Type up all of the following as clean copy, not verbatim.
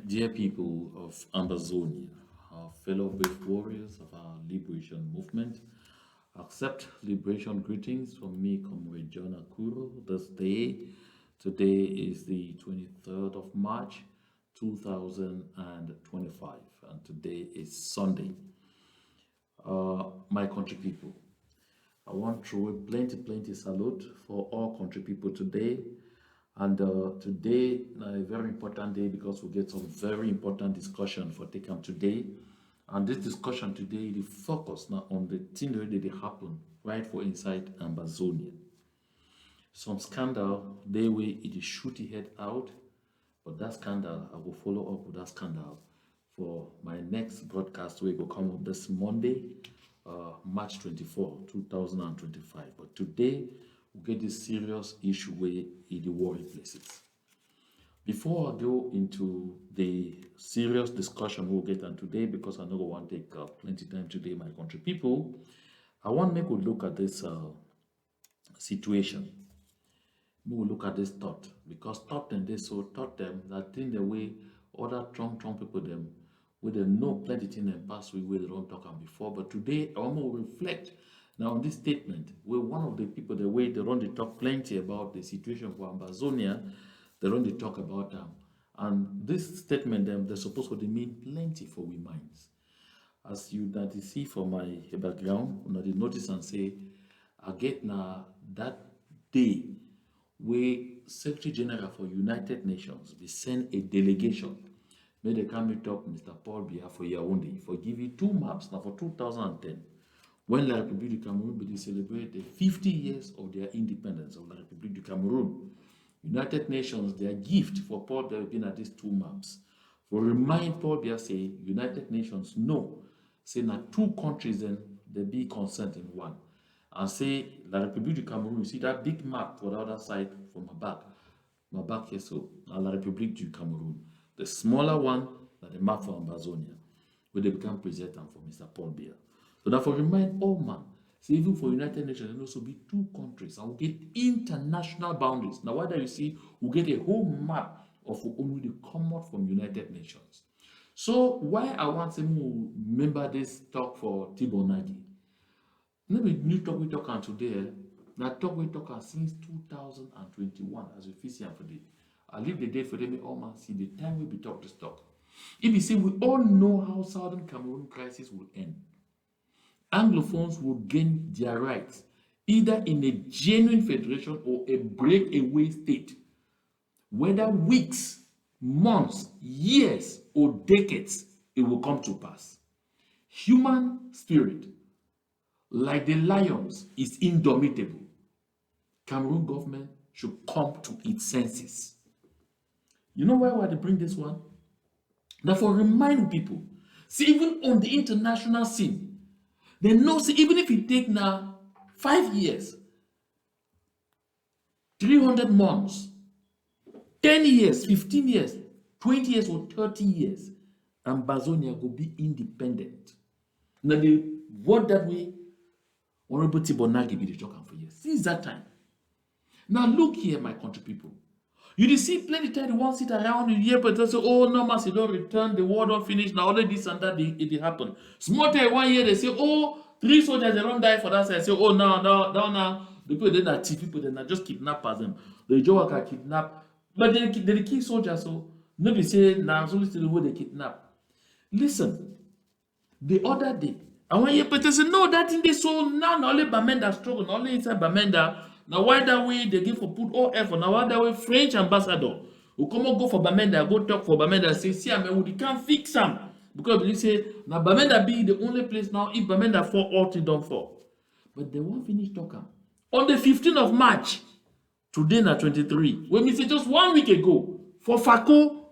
Dear people of Amazonia, our fellow brave warriors of our liberation movement, accept liberation greetings from me, Comrade John Akuro, this day. Today is the 23rd of March, 2025, and today is Sunday. My country people, I want to plenty salute for all country people today. And today, a very important day because we get some very important discussion for taken today. And this discussion today, the focus now on the thing that they happen right for inside Amazonia. Some scandal, they will it is shoot the head out, but that scandal, I will follow up with that scandal for my next broadcast, we will come up this Monday, March 24, 2025. But today, we get this serious issue where in the worry places. Before I go into the serious discussion we'll get on today, because I know I want to take plenty time today, my country people, I want to make a look at this situation. We will look at this thought, because thought them they so taught them that in the way other strong people them, where they know plenty things and pass where they don't talk on before. But today I want to reflect now on this statement, where one of the people, the way they run the talk plenty about the situation for Amazonia, they run the talk about them. And this statement, they're supposed to mean plenty for we minds. As you that you see from my background, you know, they notice and say, I get now that day where Secretary General for United Nations, we send a delegation. May they come and talk Mr. Paul Biya for Yaoundé, for giving two maps now for 2010. When La République du Cameroon will celebrate the 50 years of their independence of La République du Cameroon, United Nations, their gift for Paul Biya being at these two maps. For remind Paul Biya say, United Nations, no, say now two countries then they be consent in one. And say La République du Cameroon, you see that big map for the other side from my back here, so La République du Cameroon. The smaller one, that the map for Amazonia, where they become president for Mr. Paul Biya. So therefore, remind all man, see, even for United Nations, there will also be two countries, and we'll get international boundaries. Now, why do you see, we'll get a whole map of only the come out from United Nations. So, why I want to remember this talk for Tibonagi? Maybe new talk we talk on today, that talk we talk on since 2021, as we see for the. I leave the date for them, all man see the time we be talk this talk. If you say, we all know how Southern Cameroon crisis will end. Anglophones will gain their rights either in a genuine federation or a breakaway state. Whether weeks, months, years, or decades, it will come to pass. Human spirit, like the lions, is indomitable. Cameroon government should come to its senses. You know why they bring this one? Therefore, remind people, see, even on the international scene, they know, see, even if it take now 5 years, 300 months, 10 years, 15 years, 20 years, or 30 years, Amazonia will be independent. Now, the word that way, Honorable Tibonagi be the talking for years. Since that time. Now, look here, my country people. You see plenty time they won't sit around in here, but they say, oh, no, mass, don't return, the war don't finish, now all this and that, it happen. Small time 1 year, they say, oh, 3 soldiers, they don't die for that side. Say, oh, no. The people, they're not people, they're not just kidnappers them. The Joe can kidnap, but they kill soldiers, so nobody say, now, it's only still the way they kidnap. Listen, the other day, I want you to say, no, that thing they so now, only Bamenda struggle, only inside Bamenda. Now, why that way they give for put all effort? Now, why that way French ambassador who come and go for Bamenda, go talk for Bamenda, say, see, I mean, we can't fix them. Because they say, now Bamenda be the only place now, if Bamenda fall, all things don't fall. But they won't finish talking. On the 15th of March, today na 23, when we say just 1 week ago, for Fako,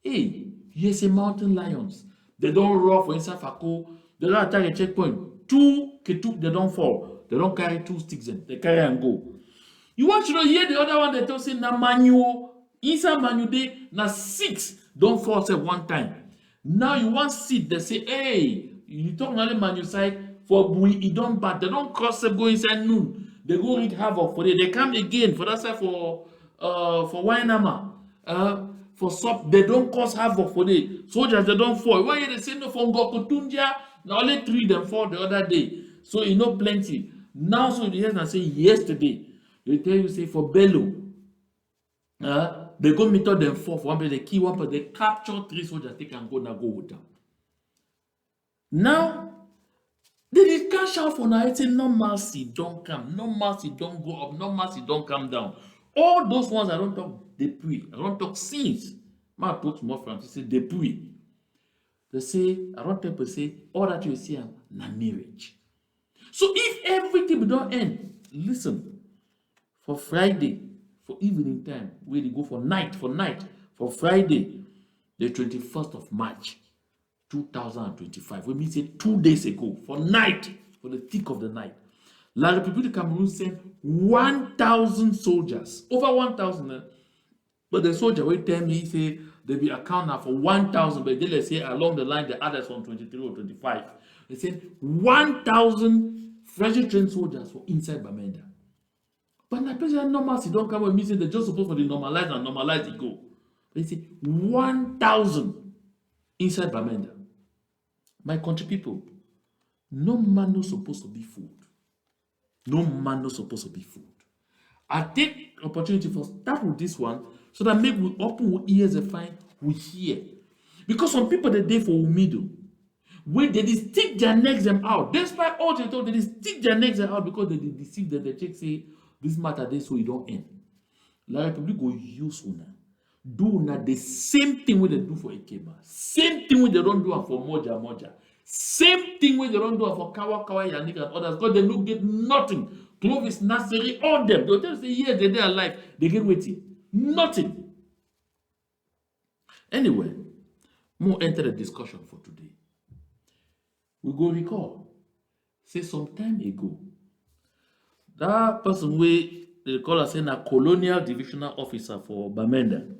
hey, yes, a mountain lions. They don't roar for inside Fako, they don't attack a checkpoint. Two, they don't fall. They don't carry 2 sticks in, they carry and go. You want to know here the other one that don't say na manual, inside manual day, na 6 don't fall say one time. Now you want see they say, hey, you talk only manual side for Bui, it don't bad. They don't cross up go inside noon. They go read havoc for it. They come again for that side for Wainama. for sub, they don't cause havoc for the soldiers, they don't fall. Why they say no from Gokutunja? Now only 3 them fall the other day. So you know plenty. Now so the and say yesterday, they tell you say for Bello, they go meet up them 4 for one place, they kill one person, they capture 3 soldiers, they can go now go with them. Now they did cash out for now. It's a no mercy, don't come. No mercy, don't go up. No mercy, don't come down. All those ones I don't talk depuis. I don't talk sins. My talk more Francis say depuis. They say, I don't tell people say, all that you see na marriage. So if everything don't end, listen, for Friday, for evening time, where they go for night, for Friday, the 21st of March, 2025, we mean say 2 days ago, for night, for the thick of the night, La République du Cameroon sent 1,000 soldiers, over 1,000. But the soldier will tell me, say, they be account now for 1,000, but then they say along the line, the others from 23 or 25. They said 1,000 freshly trained soldiers for inside Bamenda. But the president normalcy don't come with me saying they're just supposed to normalize and normalize it go. They say 1,000 inside Bamenda. My country people, no man no supposed to be food. No man no supposed to be food. I take opportunity for start with this one so that maybe we open our ears and find we hear. Because some people they day for middle, where they stick their necks them out. Despite all they told, they stick their necks them out because they deceive them. They check say this matter this so it don't end. La Republic go use una. Do una the same thing what they do for Ikema. Same thing what they don't do for Moja. Same thing what they don't do for Kawa, Yanik and others. Because they don't get nothing. Clovis, Nasiri, all them. They'll tell us yes, they're alive. They get waiting. Nothing. Anyway, more enter the discussion for today. We go recall. Say some time ago, that person they call us a colonial divisional officer for Bamenda.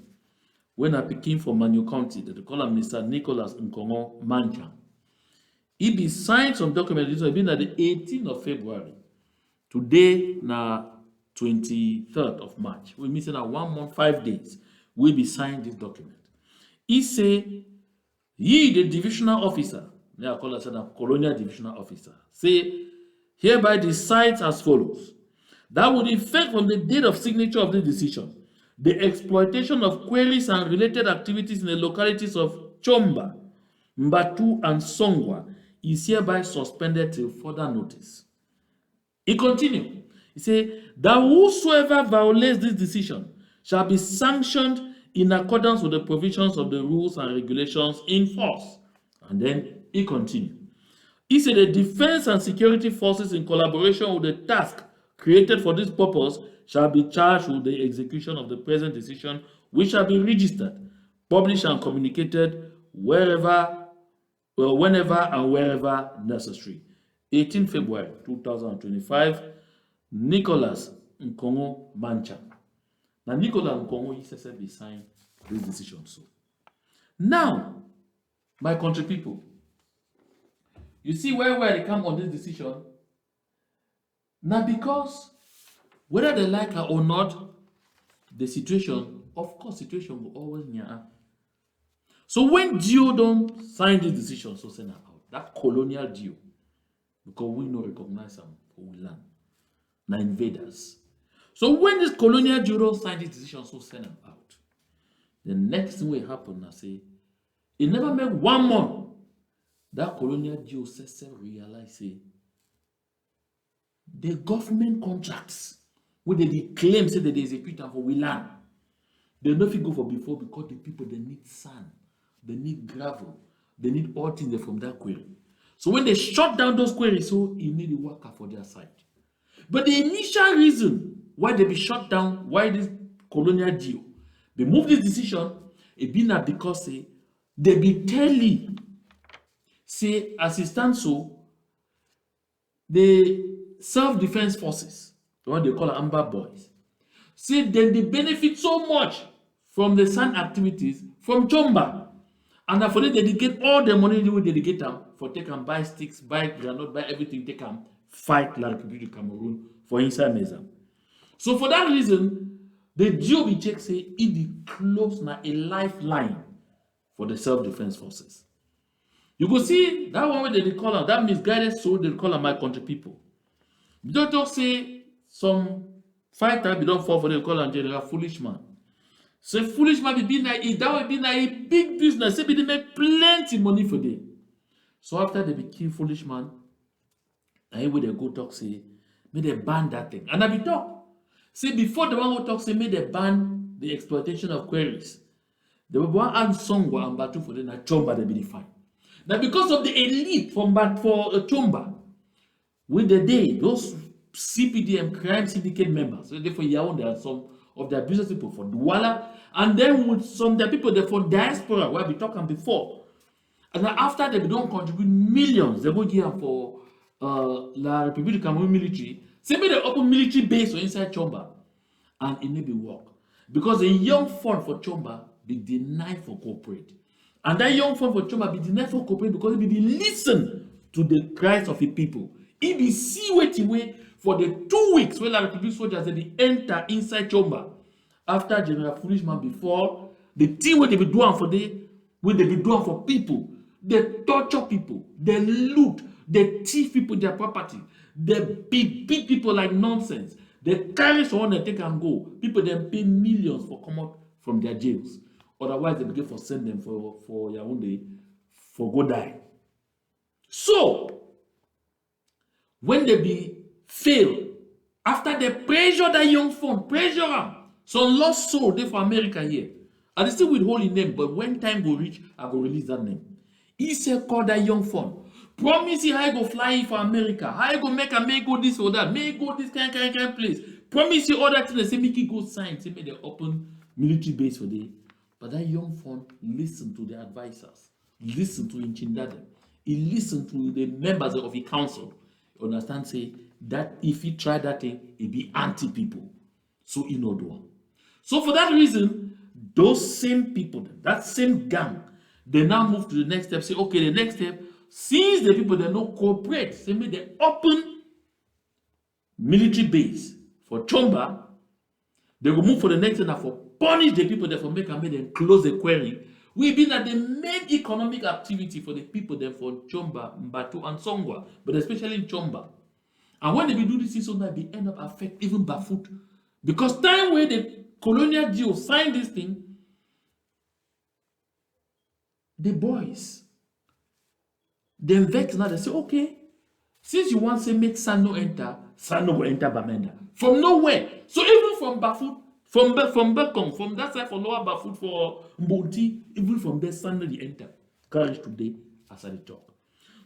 When I became from Manu County, they call him Mr. Nicholas Nkongo Mancha. He be signed some documents. This has been at the 18th of February. Today, na 23rd of March. We missing at 1 month, 5 days. We be signed this document. He say, he the divisional officer, they are called as a colonial divisional officer, say, hereby decides as follows. That would effect from the date of signature of the decision, the exploitation of quarries and related activities in the localities of Chomba, Mbatu, and Songwa is hereby suspended till further notice. He continued. He said that whosoever violates this decision shall be sanctioned in accordance with the provisions of the rules and regulations in force. And then he continued. He said the defense and security forces in collaboration with the task created for this purpose shall be charged with the execution of the present decision, which shall be registered, published and communicated whenever and wherever necessary. 18 February 2025, Nicholas Nkongo Mancha. Now, Nicholas Nkongo he signed this decision. So, now, my country people, you see where they come on this decision? Now, because whether they like her or not, the situation, of course, situation will always near. So when Dio don't sign this decision, so send her out. That colonial Dio, because we no recognize them for we land. Now invaders. So when this colonial Dio don't sign this decision, so send them out. The next thing will happen, I say, it never make 1 month. That colonial Dio says realize say the government contracts where they claim say that they execute them for we land. They no fit go for before because the people they need sand, they need gravel, they need all things from that quarry. So when they shut down those quarries, so you need a worker for their side. But the initial reason why they be shut down, why this colonial deal, they move this decision, it be not because say they be telling, say as it stands so, the self-defense forces, the one they call Amber Boys, say that they benefit so much from the sand activities from Chomba. And for they dedicate all the money they will dedicate them for take and buy sticks, buy granite, buy everything, take and fight La République du Cameroon for inside Meza. So for that reason, The GOB check say it the close na a lifeline for the self-defense forces. You go see that one where they call am, that misguided soul, they call am my country people. You don't talk say some fighter be don't fall for they call am general foolish man. So foolish man be na that would be na a big business. Say be they make plenty money for them. So after they be kill foolish man, and where they go talk say, may they ban that thing. And I be talk. Say before the one go talk say, may they ban the exploitation of quarries. They will one and Songwa and Batu for them, and Chomba they be defined. Now because of the elite from Chomba, with the day, those CPDM crime syndicate members, so therefore Yaoundé and some of their business people for Douala, and then with some of their people there for diaspora, where we talking before. And then after they don't contribute millions, they go here for La République du Cameroun military. Say me they open military base or inside Chomba, and it may be work. Because a young fund for Chomba be denied for corporate. And that young fund for Chomba be denied for corporate because it be listen to the cries of the people. It be see waiting way for the 2 weeks when La République soldiers they be enter inside Chomba. After General Foolishman before, the thing where they be doing for they, where they be doing for people, they torture people, they loot, they thief people their property, they beat people like nonsense. They carry someone and take and go. People then pay millions for come out from their jails. Otherwise, they begin for send them for Yaoundé for go die. So, when they be fail, after they pressure that young fund, pressure them, some lost soul they for America here. And they still withhold his name, but when time go reach, I go release that name. He said call that young fund. Promise you how I go fly for America, how I go make go this or that, may go this kind place. Promise you all that thing. They say make it go sign, say make they open military base for them. But that young fund listen to the advisors, listen to Inchindadem, he listen to the members of the council. You understand? Say that if he try that thing, it be anti-people. So he no do one. So for that reason, those same people, that same gang, they now move to the next step. Say, okay, the next step, since the people they no cooperate, say make they open military base for Chomba, they will move for the next step for punish the people that for make them close the quarry. We've been at the main economic activity for the people there for Chomba, Mbatu, and Songwa, but especially in Chomba. And when they be do this, so that they end up affect even Bafut. Because time where the Colonial deal signed this thing, the boys, them vex now, they say, okay, since you want to make Sano enter, Sano will enter Bamenda. From nowhere. So even from Bafut, from Bekong, from that side for Lower Bafut for Mbonti, even from there, Sano they enter. Courage today as I talk.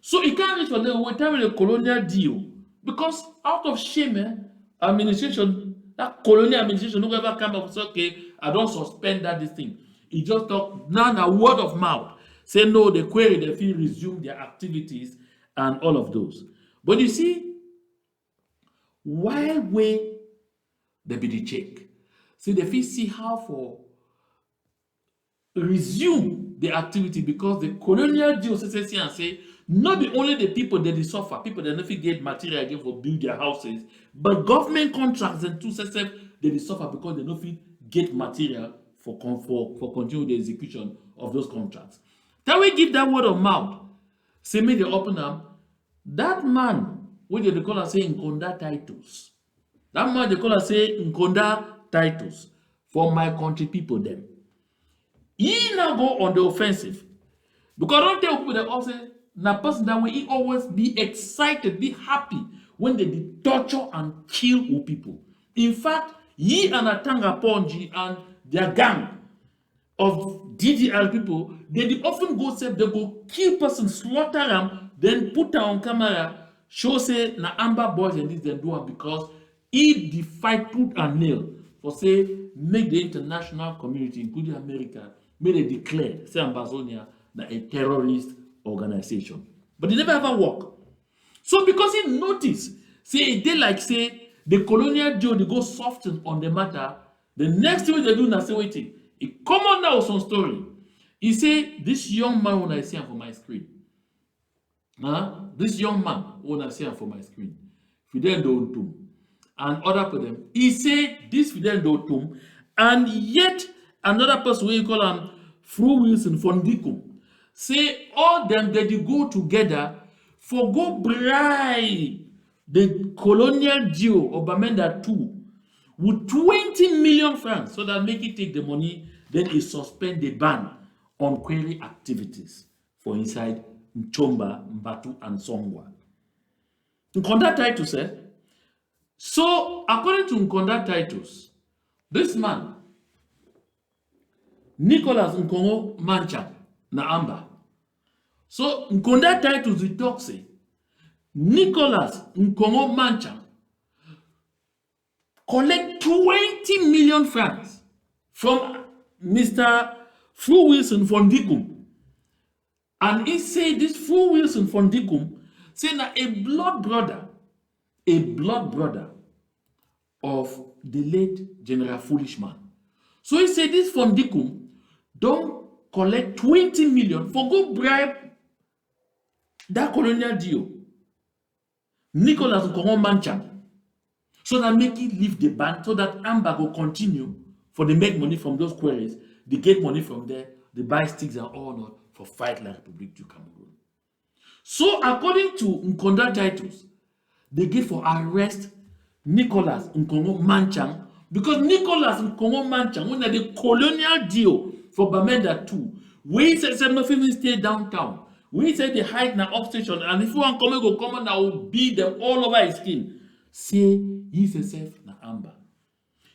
So it can't reach for the time with the Colonial deal. Because out of shame, administration, that Colonial administration, no ever come up and say, okay, I don't suspend this thing. He just talk now a word of mouth. Say no, the Quarry, they feel resume their activities and all of those. But you see, while we they be the check, see the feel see how for resume the activity because the Colonial deal say not be only the people that they suffer, people that never get material again for build their houses, but government contracts and two systems they suffer because they don't get material for continue the execution of those contracts. Then we give that word of mouth. Say me they open up. That man, what they call us say Nkonda titles. That man they call us say Nkonda titles for my country people them. He now go on the offensive. Because I don't tell people that also na person that way he always be excited, be happy when they torture and kill people. In fact, he and Atanga Ponji and their gang of DDR people, they often go say they go kill person, slaughter them, then put them on camera, show say na Amber boys and this they do it because he defied tooth and nail for say make the international community, including America, make they declare say Ambazonia na a terrorist organization. But they never ever work. So because he noticed, say it did like say the Colonial deal they go soften on the matter, the next thing they do na say waiting. It come on now some story. He say this young man when I see him for my screen. This young man when I see him for my screen. Fidel Doutum and other for them. He say this Fidel Doutum And yet, another person wey you call am Fru Wilson Fondikum say all them they dey go together for go bribe the colonial Geo of Bamenda 2 with 20 million francs so that make it take the money, then it suspend the ban on quarry activities for inside Nchomba, Mbatu, and Songwa. Nkonda Titus said, so according to Nkonda Titus, this man, Nicholas Nkongo Mancha, na Amba. So Nkonda Titus the talk say, Nicholas Nkongo Mancha collect 20 million francs from Mr. Fru Wilson Fondikum. And he say this Fru Wilson Fondikum say na a blood brother of the late General Foolishman. So he say this Fondikum don't collect 20 million for go bribe that colonial deal, Nicholas Nkongo Mancha, so that make it leave the ban, so that Amba will continue for the make money from those quarries, they get money from there, they buy sticks and all not for fight like Republic du Cameroon. So according to Nkonda Titus, they get for arrest Nicholas Nkongo Manchang because Nicholas Nkongo Manchang when the colonial deal for Bamenda 2, we said nothing stay downtown. We said they hide na upstation, and if you want go come on, I will beat them all over his skin. Say he's self na Amba.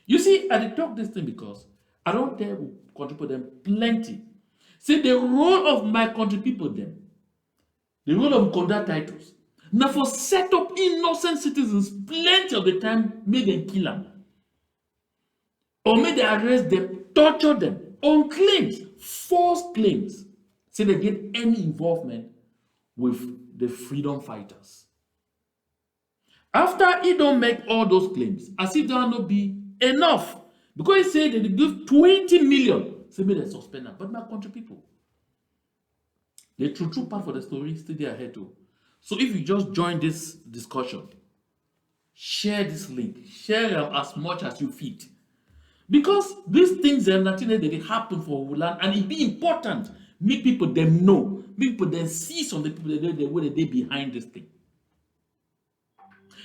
You see, I talk this thing because I don't tell country people them plenty. See the role of my country people them, the role of Nkonda Titus. Now for set up innocent citizens, plenty of the time make them kill them. Or make they arrest them, torture them on claims, false claims. Say they get any involvement with the freedom fighters. After he don't make all those claims, as if that not be enough, because he said that they give 20 million, say me they suspend them. But my country people, the true part for the story still there ahead too. So if you just join this discussion, share this link, share them as much as you fit, because these things are nothing that they happen for Wulan, and it be important. Make people them know, make people them see some of the people that where they behind this thing.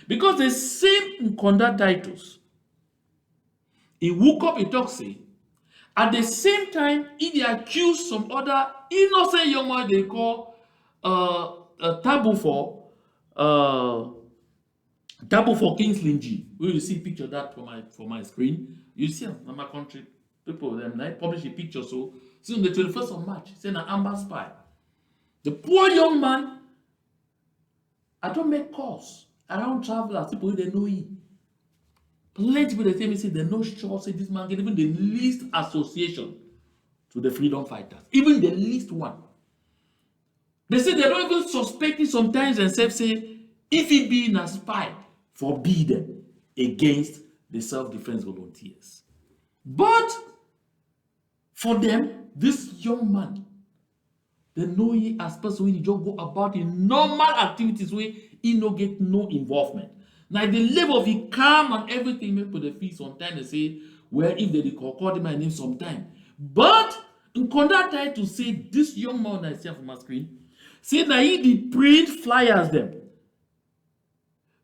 Because the same Nkonda Titus, he woke up, he talk say, at the same time, he accused some other innocent young man they call taboo for Kingsley G. Will you see picture of that for my screen? You see in my country, people them I publish a picture so on the 21st of March, saying an Amber spy. The poor young man, I don't make calls around travelers, people who they know him. Plenty people they tell me say they know sure say this man get even the least association to the freedom fighters, even the least one. They say they don't even suspect it sometimes themselves say if he be a spy, forbid them against the self-defense volunteers. But for them, this young man, they know he as person when he just go about in normal activities where he no get no involvement. Now the level of he calm and everything make for the fee sometimes they say, well, if they call my name sometime. But Nkonda tried to say this young man I see on my screen, say that he did print flyers them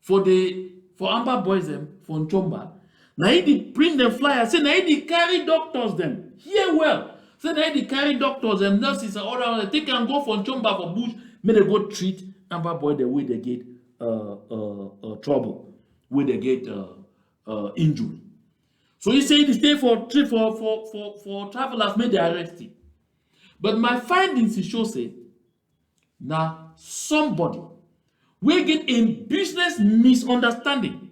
for Amber Boys them for Nchomba. Now he did print them flyers, say now he did carry doctors them. Hear well. Say now he did carry doctors and nurses and all that. They can go for Nchomba for bush, may they go treat Amber Boy the way they get trouble, where they get injury. So he said he stay for travelers, may they arrest him. But my findings he show say now somebody will get a business misunderstanding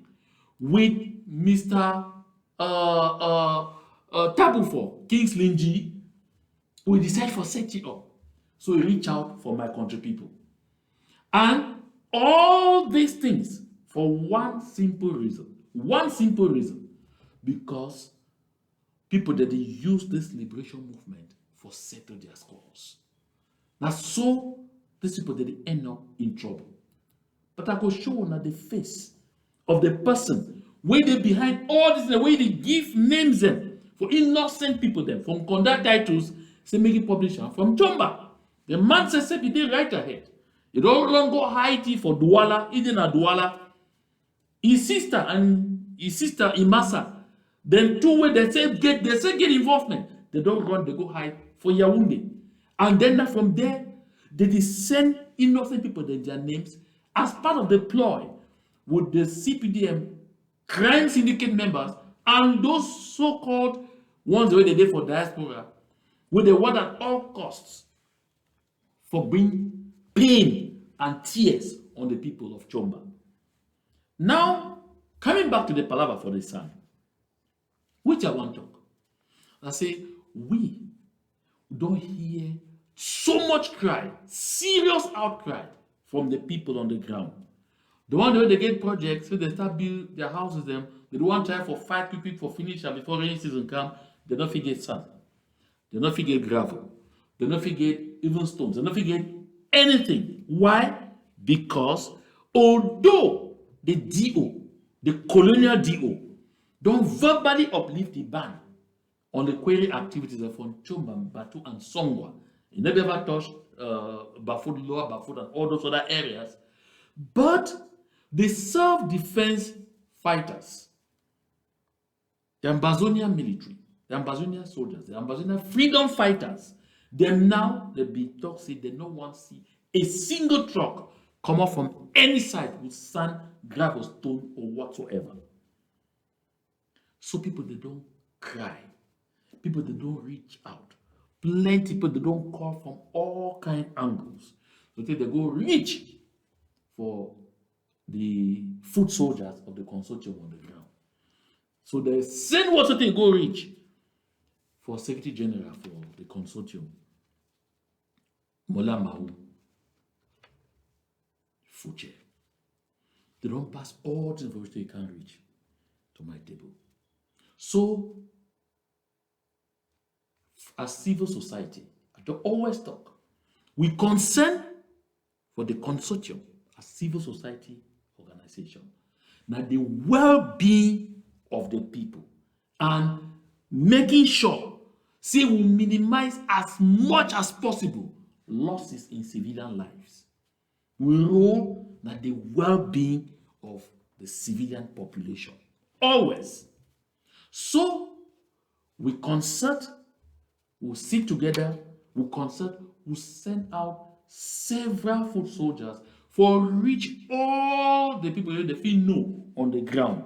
with Mr. Taboo for Kingsley G. We decide for set it up. So he reach out for my country people. And all these things for one simple reason. One simple reason. Because people that they use this liberation movement for settle their scores. Now so these people that they end up in trouble. But I go show on the face of the person where they behind all this, the way they give names them for innocent people them from conduct titles, say make it publish am from Chomba. The man says say dey right ahead. You don't run go hide it for Douala, even a Douala. His sister Imasa, then two way they say get involvement. They don't run, they go hide for Yaoundé. And then from there, they send innocent people their names as part of the ploy with the CPDM crime syndicate members and those so-called ones where they did for diaspora, where they want at all costs for bringing pain and tears on the people of Chomba. Now, coming back to the palaver for the son, which I want to talk. I say, we don't hear so much cry, serious outcry from the people on the ground. The one where they get projects, so they start build their houses, they don't want to try for 5 people for finish and before rainy season come, they don't forget sand. They don't forget gravel. They don't forget even stones. They don't forget anything. Why? Because although the DO, the colonial DO, don't verbally uplift the ban on the quarry activities from Chomba, Batu, and Songwa. It never ever touched Bafut, Lower Bafut, and all those other areas. But the self-defense fighters, the Ambazonian military, the Ambazonian soldiers, the Ambazonian freedom fighters, them now, they be toxic, they no one see a single truck come up from any side with sand, gravel, stone, or whatsoever. So people, they don't cry. People, they don't reach out. Plenty people, they don't call from all kind angles. So they go reach for the foot soldiers of the consortium on the ground. So they send what they go reach for Secretary General for the consortium, Mola Mahu Fuche. They don't pass all the information they can reach to my table. So, as civil society, I don't always talk. We concern for the consortium as civil society organization. Now, the well-being of the people and making sure, say we minimize as much as possible losses in civilian lives. We roll that the well-being of the civilian population. Always. So, we concert, we sit together, we concert, we send out several foot soldiers for reach all the people that they feel know on the ground.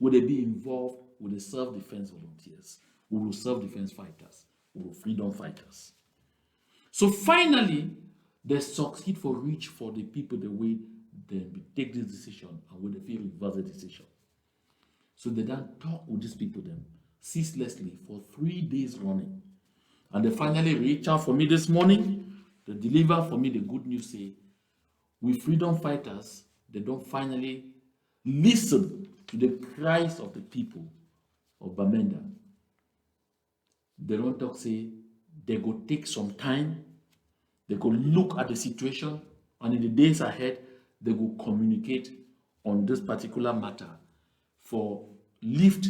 Will they be involved with the self-defense volunteers, with the self-defense fighters, with the freedom fighters? So finally, they succeed for reach for the people the way they take this decision and when they feel reverse the decision. So they then talk with these people then ceaselessly for 3 days running. And they finally reach out for me this morning. They deliver for me the good news, say, we freedom fighters, they don't finally listen to the cries of the people of Bamenda. They don't talk, say, they go take some time, they go look at the situation, and in the days ahead, they will communicate on this particular matter for lift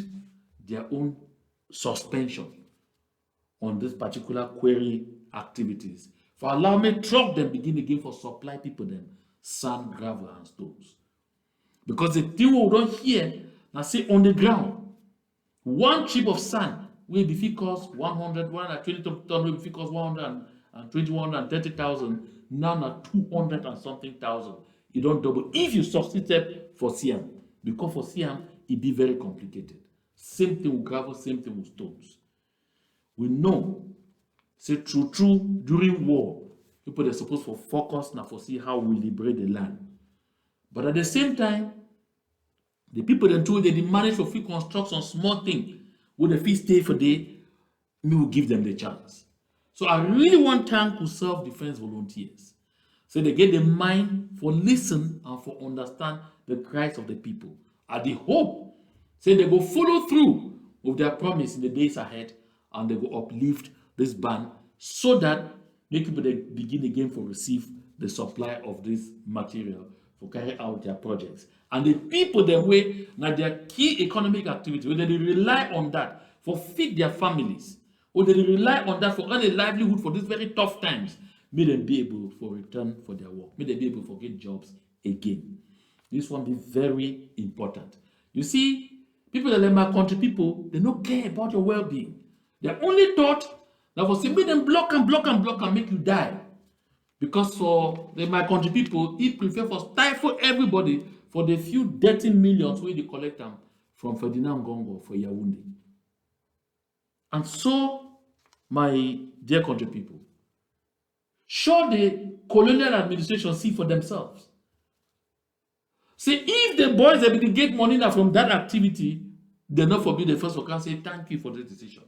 their own suspension on this particular quarry activities. For allow me truck them begin again for supply people them sand, gravel, and stones. Because the thing we don't hear, now say on the ground, 1 chip of sand will be cost 100, 120 ton will be cost 120, 130,000. Now 200 and something thousand. You don't double. If you substitute for CM, because for CM, it be very complicated. Same thing with gravel, same thing with stones. We know, say true, during war, people are supposed to focus now for see how we liberate the land. But at the same time, the people that told they manage to fit construct some small thing, when they fit stay for day, me will give them the chance. So I really want to thank self-defense volunteers. So they get the mind for listen and for understand the cries of the people. And the hope, say they go follow through with their promise in the days ahead, and they go uplift this ban so that make people they begin again for receive the supply of this material for carry out their projects. And the people the way now their key economic activity, whether they rely on that for feed their families, or they rely on that for earn a livelihood for these very tough times, may them be able for return for their work. May they be able to get jobs again. This one be very important. You see, people that like my country people, they don't care about your well-being. They only thought that for say, make them block and make you die. Because for the my country people, he prefer for stifle everybody for the few dirty millions where they collect them from Ferdinand Gongo for Yaoundé. And so, my dear country people, sure the colonial administration see for themselves. Say if the boys that will get money now from that activity, they not forbid the first can say thank you for the decision.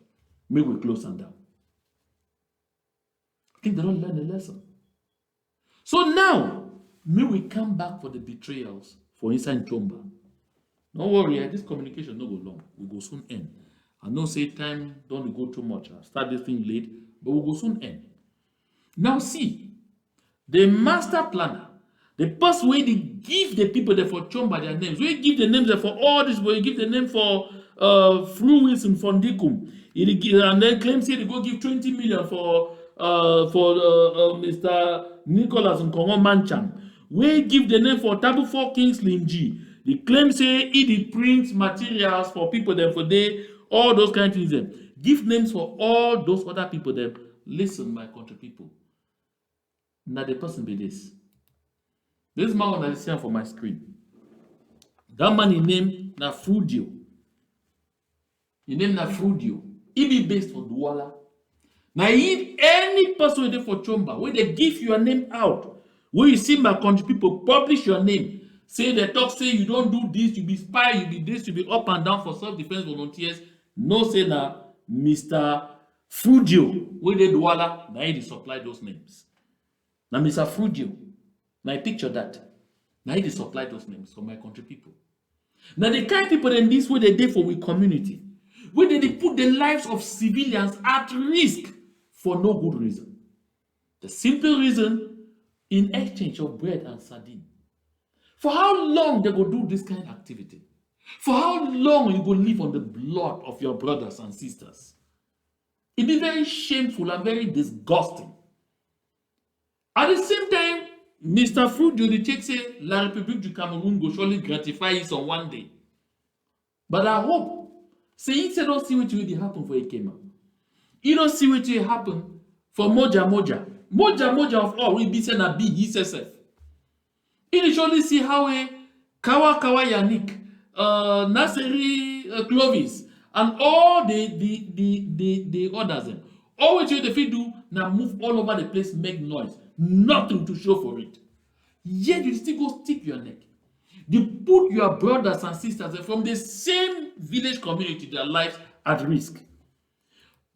May we close and down. I think they don't learn a lesson. So now, may we come back for the betrayals for inside Chomba. Don't worry, this communication no go long. We go soon end. I know say time don't go too much. I start this thing late, but we go soon end. Now see, the master planner, the person where they give the people there for Chomba their names, where give the names there for all this, where you give the name for Fruits and Fondikum, and then claims here they go give 20 million for Mr. Nicholas Nkongo Manchang. We give the name for Tabu 4 Kings Linji. The claim say he print materials for people them for they all those kind of things them. Give names for all those other people them. Listen, my country people. Now the person be this. This man that is here for my screen. That man he named na Frudio. He named na Frudio. He be based for Douala. Now, if any person there for Chomba, where they give your name out, where you see my country people publish your name, say they talk, say you don't do this, you be spy, you be this, you be up and down for self-defense volunteers. No, say now, Mr. Frudio, where they Douala, now he supply those names. Now, Mr. Frudio, now I picture that. Now he supply those names for my country people. Now, the kind of people in this way they did for we community, where they put the lives of civilians at risk for no good reason. The simple reason, in exchange of bread and sardine. For how long they go do this kind of activity? For how long you go live on the blood of your brothers and sisters? It be very shameful and very disgusting. At the same time, Mr. Frudio, the check say, La République du Cameroun will surely gratify it on one day. But I hope, say he say don't see what will happen for Ikema. You don't see what will happen for Moja Moja. Moja Moja of all will be sent a big himself. You surely see how a Kawa Yannick, Naseri Clovis, and all the others. All what you do now move all over the place, make noise. Nothing to show for it. Yet you still go stick your neck. You put your brothers and sisters from the same village community, their lives at risk.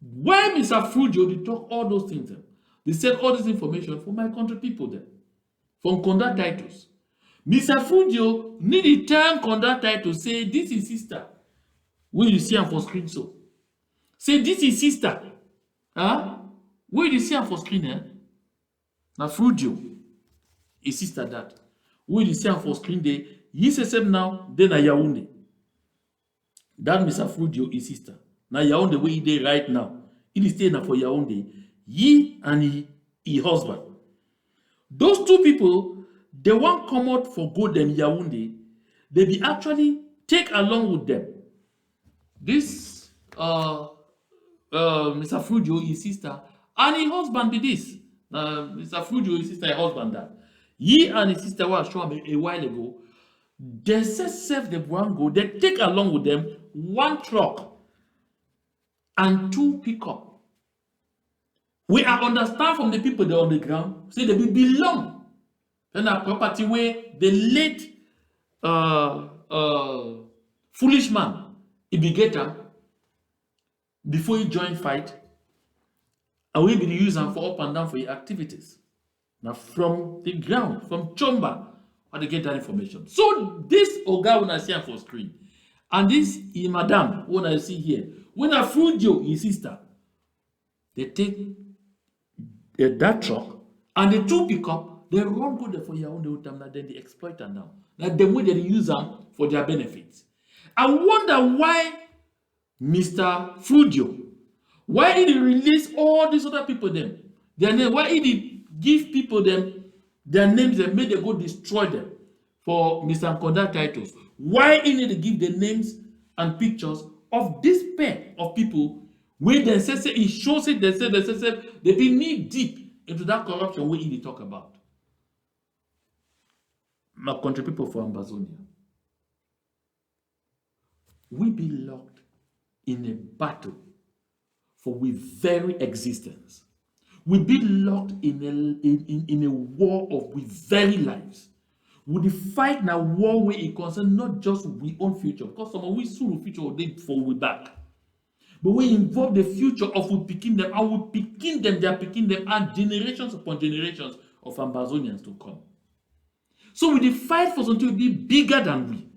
When Mr. Frudio, they talk all those things, they said all this information for my country people there, from conduct titles. Mr. Frudio need the term conduct title, say this is sister. Where you see him for screen so. Say this is sister. Huh? Where you see him for screen, eh? Now Frudio is sister that. Where you see him for screen there, he says now, then a Yaoundé. That Mr. Frudio is sister. Now Yaoundé where he dey right now. He is staying for Yaoundé. He and he husband. Those two people, they won't come out for go them Yaoundé. They be actually take along with them. This Mr. Frudio, his sister, and his husband be this. Mr. Frudio, his sister, his husband that. He and his sister were shown a while ago. They say the one go, they take along with them one truck and two pickup. We are understand from the people that are on the ground, say they belong. Then a property where the late foolish man, he be get them before he join fight, and we be use them for up and down for your activities. Now from the ground, from Chomba, how they get that information. So this Oga when I see him for screen, and this Madam when I see here, when I Frudio, his sister, they take that truck and the two pickup, they run go there for your own with them, then they exploit them now. Like the way they use them for their benefits. I wonder why Mr. Frudio. Why did he release all these other people them? Their name? Why did he give people them their names and make them go destroy them for Mr. Nkonda titles? Why he need to give the names and pictures of this pair of people where they say it shows it they be knee deep into that corruption where he talk about. My country people for Amazonia, we be locked in a battle for we very existence. We be locked in a war of we very lives. We the fight now war where it concern not just we own future, because some of we soon future will day before we back. But we involve the future of we picking them, and we picking them, they are picking them, and generations upon generations of Amazonians to come. So we the fight for something to be bigger than we.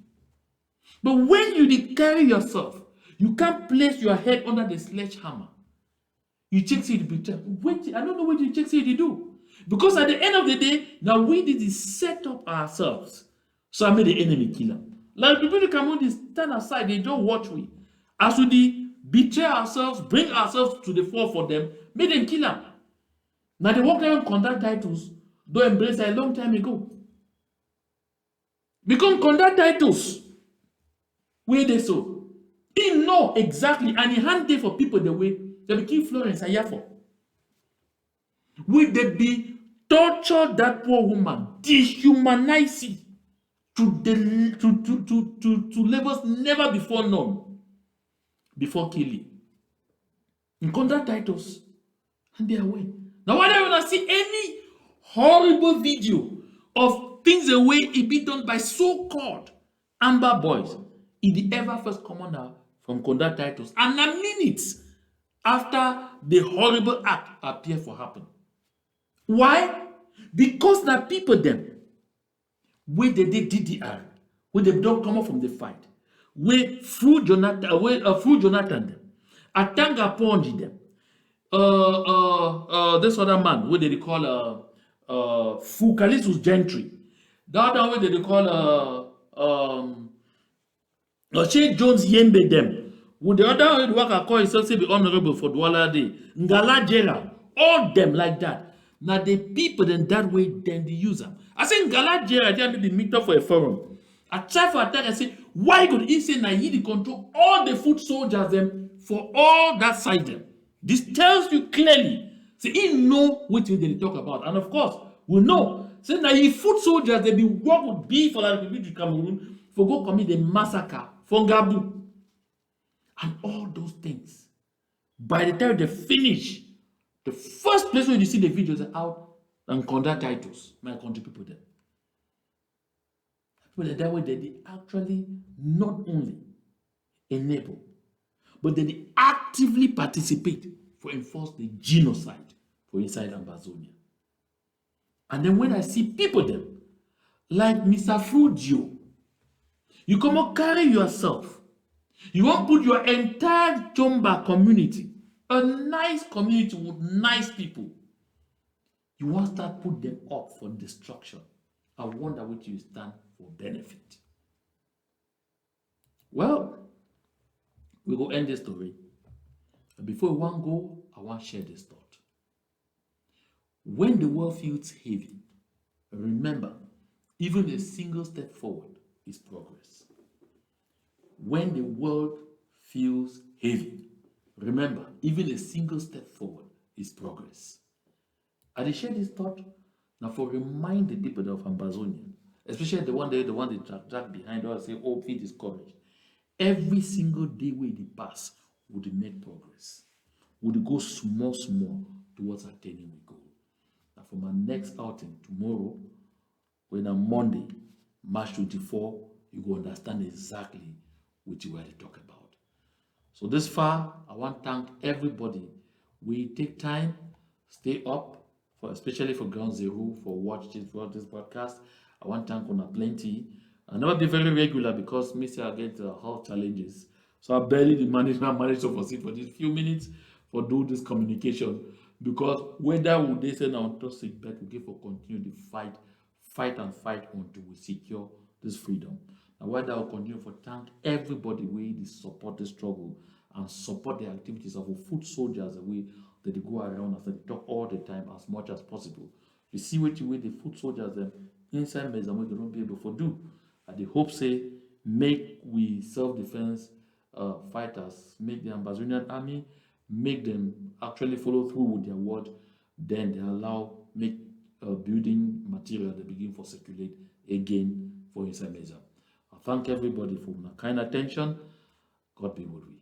But when you carry yourself, you can't place your head under the sledgehammer. You check see the picture. Wait, I don't know what you check see they do. Because at the end of the day, now we did is set up ourselves. So I made the enemy kill them. Like people that come on, they stand aside, they don't watch we. As we betray ourselves, bring ourselves to the fore for them, make them kill them. Now they walk around contact titles, don't embrace that a long time ago. Become contact titles. Where they so? He know exactly, and he hand there for people the way they be kill Florence and Yafo. Will they be torture that poor woman, dehumanize it to levels never before known, before killing? In contact titles, and they are away. Now, why don't you see any horrible video of things the way it be done by so-called Amber Boys? It ever first come on now from contact titles, and a minutes after the horrible act appear for happen. Why? Because the people them where they did DDR, where they don't come up from the fight, where through Jonathan them, Atanga Ponji them, this other man, what they call Fukalisus Gentry, the other way they call Shea Jones Yembe them, with the other way the worker call himself say be honorable for Douala Day, Ngala Jera, all them like that. Now the people then that way then they use them. I say Ngala Jera they be meet up for a forum. I try for attack and say why could he say now he control all the foot soldiers them for all that side them. This tells you clearly. Say he know what they talk about, and of course we know. Say now he foot soldiers they be what would be for the Republic of Cameroon for go commit the massacre for Gabu and all those things. By the time they finish, the first place where you see the videos are out and contact titles, my country people there. People that way they actually not only enable, but they actively participate for enforce the genocide for inside Amazonia. And then when I see people them, like Mr. Frudio, you come and carry yourself. You won't put your entire Chomba community, a nice community with nice people. You want to start put them up for destruction. I wonder what you stand for benefit. Well, we go end this story. Before we want go, I want to share this thought. When the world feels heavy, remember, even a single step forward is progress. When the world feels heavy, remember, even a single step forward is progress. I share this thought now for remind the people of Amazonia, especially the one they drag behind us, say, oh, feet is courage. Every single day we pass would make progress. Would go small towards attaining the goal. Now for my next outing tomorrow, when on Monday, March 24, you go understand exactly what you were to talk about. So this far, I want to thank everybody. We take time, stay up, especially for Ground Zero, for watching this podcast. I want to thank Ona plenty. I never be very regular because I get health challenges. So I barely manage to foresee for these few minutes for do this communication. Because whether would they say now to sit back, we give for continue the fight until we secure this freedom. And whether I'll continue for thank everybody we support the struggle and support the activities of our foot soldiers the way that they go around as they talk all the time as much as possible. You see what you the foot soldiers inside Meza they don't be able to do. And the hope say make we self-defense fighters, make the Ambazonian army, make them actually follow through with their word, then they allow make building material they begin for circulate again for inside Meza. I thank everybody for kind attention. God be with we.